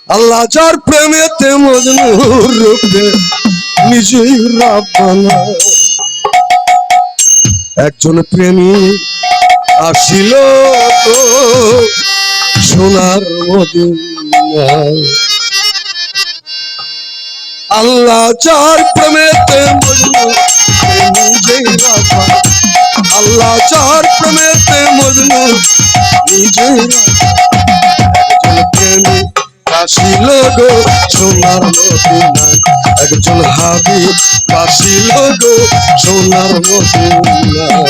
আল্লাহ যার প্রেমেতে মজনুর রূপে নিজেই রাব্বানা। একজন প্রেমী আসিল তো সোনার মদিনায়। আল্লাহ যার প্রেমেতে মজনুর নিজেই রাব্বানা। আল্লাহ যার প্রেমেতে মজনুর নিজেই রাব্বানা। একজন প্রেমী আসিল গো সোনার মদিনায়। একজন হাবিব আসিল গো সোনার মদিনায়।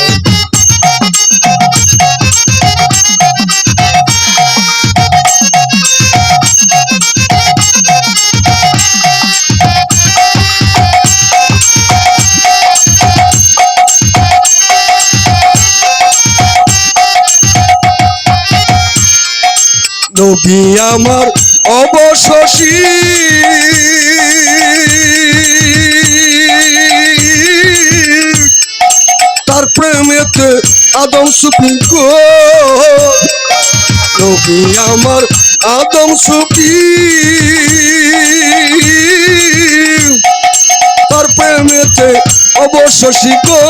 নবী আমার অবশেষী তার প্রেমেতে আদম সুফি গো। নবী আমার আদম সুফি তার প্রেমেতে অবশেষী গো।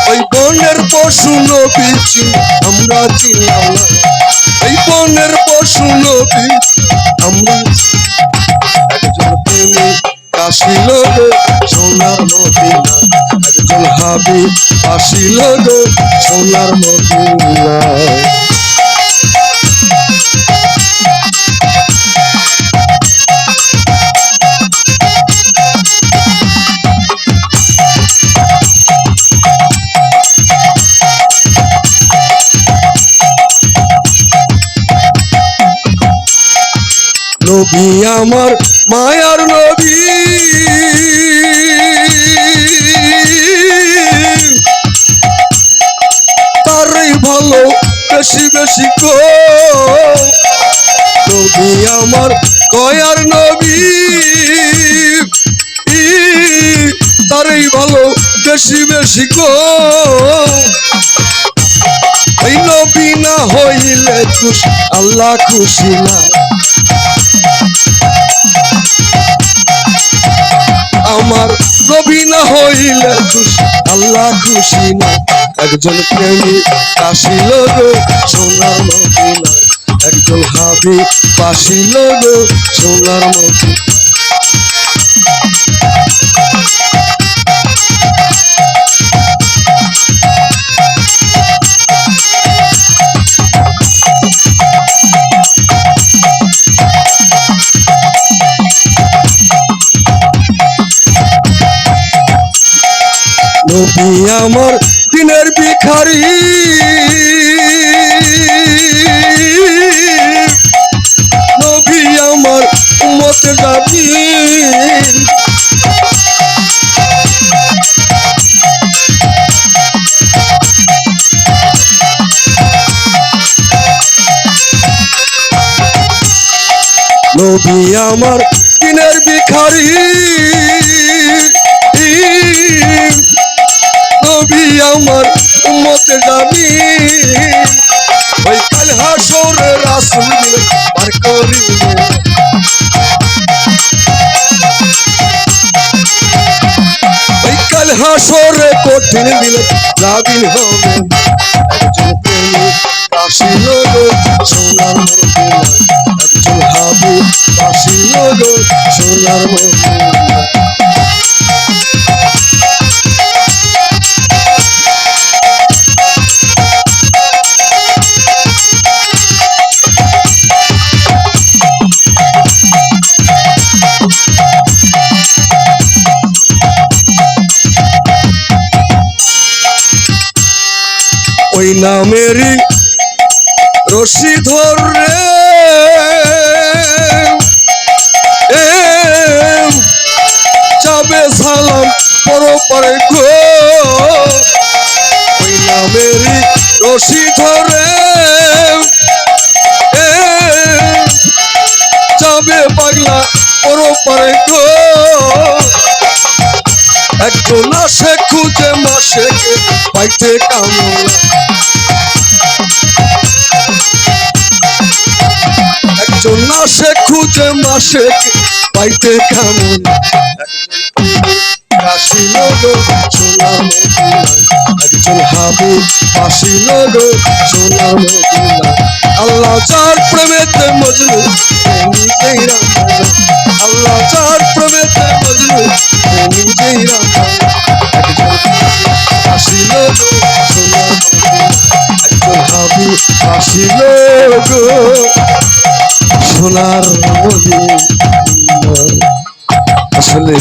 ওই বনের পশু নবী আমরা চিনলাম না। এই বনের পশু নবী আমরা। একজন প্রেমী আসিল গো সোনার মদিনা। একজন হাবিব আসিল গো সোনার মদিনা। নবী আমার মায়ার নবী তারই ভালো বেশি বেশি গো। নবী আমার দয়ার নবী তারই ভালো বেশি বেশি গো। এই নবী না হইলে খুশি আল্লাহ খুশি না। আমার নবী না হইলে খুশি আল্লাহ খুশি না। একজন প্রেমী আসিল গো সোনার মদিনা। একজন হাবিব আসিল গো সোনার মদিনা। নবী আমার দিনের ভিখারি নবী আমার উম্মতের জামিন। নবী আমার দিনের ভিখারি নবী আমার উম্মতের জামিন। ওই কাল হাসরে রাসূল পার করিবে। ওই কাল হাসরে কঠিন দিলে জামিন হবে। একজন প্রেমী আসিল গো সোনার মদিনা। একজন হাবিব আসিল গো সোনার মদিনা। ওই নামেরই রশি ধরে যাবে সালাম পরপারে গো। ওই নামেরই রশি ধরে যাবে পাগলা পরপারে গো। একজন আসে খুঁজে মাসে পাইতে কামনা। একজন মাসে খুঁজে মাসে পাইতে কেমন আসিল গো সোনার মদিনায় একজন হাবিব আসিল গো সোনার মদিনায় আল্লাহ যার প্রেমেতে মজনু নিজেই রাখা আল্লাহ যার প্রেমেতে মজনু নিজেই রাখা একজন আসিল গো সোনার মদিনায় একজন হাবিব আসিল গো সোনার মদিনায় আসলে